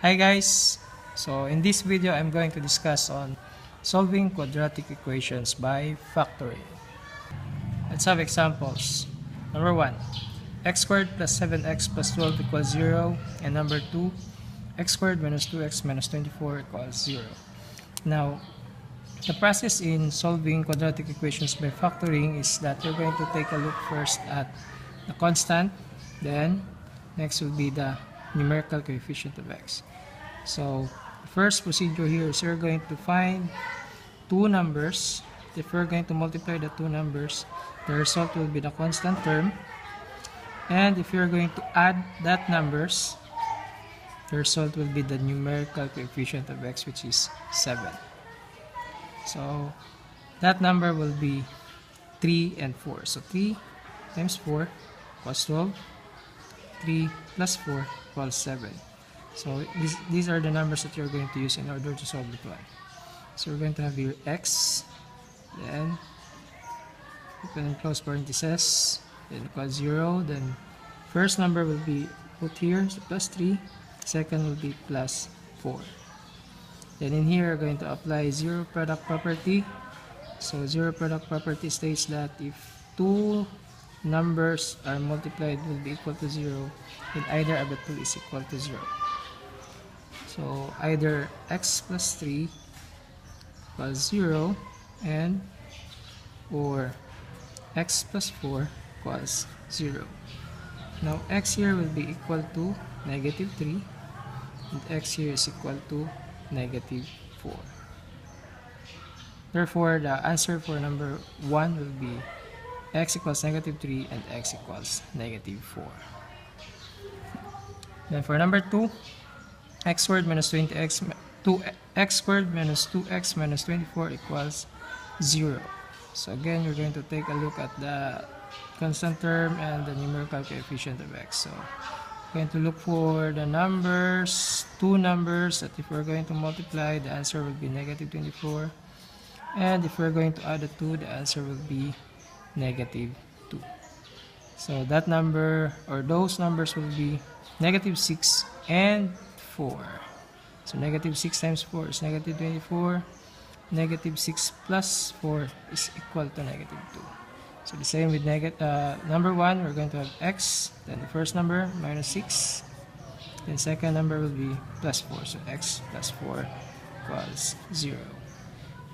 Hi guys, so in this video I'm going to discuss on solving quadratic equations by factoring. Let's have examples. Number 1, x squared plus 7x plus 12 equals 0, and number 2, x squared minus 2x minus 24 equals 0. Now, the process in solving quadratic equations by factoring is that you're going to take a look first at the constant, then next will be the numerical coefficient of x. So the first procedure here is you're going to find two numbers. If we're going to multiply the two numbers, the result will be the constant term. And if you're going to add that numbers, the result will be the numerical coefficient of x, which is 7. So that number will be 3 and 4. So 3 times 4 equals 12. 3 plus 4 equals 7. So these are the numbers that you're going to use in order to solve the one. So we're going to have here x, then open and close parentheses, then equals 0. Then first number will be put here, so plus 3. Second will be plus 4. Then in here we're going to apply zero product property. So zero product property states that if two numbers are multiplied will be equal to 0, then either of the two is equal to 0. So either x plus 3 equals 0 and or x plus 4 equals 0. Now x here will be equal to negative 3 and x here is equal to negative 4. Therefore, the answer for number 1 will be x equals negative 3 and x equals negative 4. Then for number 2, x squared minus 20x, 2x squared minus 2x minus 24 equals 0. So again, you're going to take a look at the constant term and the numerical coefficient of x. So we're going to look for the numbers, two numbers that if we're going to multiply, the answer will be negative 24. And if we're going to add the 2, the answer will be negative 2. So that number or those numbers will be negative 6 and 4. So negative 6 times 4 is negative 24. Negative 6 plus 4 is equal to negative 2. So the same with number 1, we're going to have x, then the first number minus 6, then second number will be plus 4. So x plus 4 equals 0.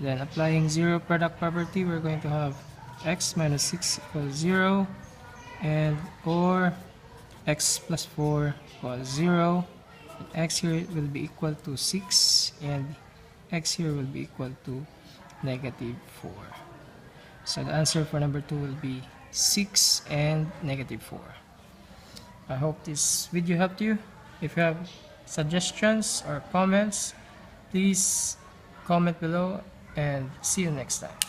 Then applying zero product property, we're going to have x minus 6 equals 0 and or x plus 4 equals 0. And x here will be equal to 6 and x here will be equal to negative 4. So the answer for number 2 will be 6 and negative 4. I hope this video helped you. If you have suggestions or comments, please comment below and see you next time.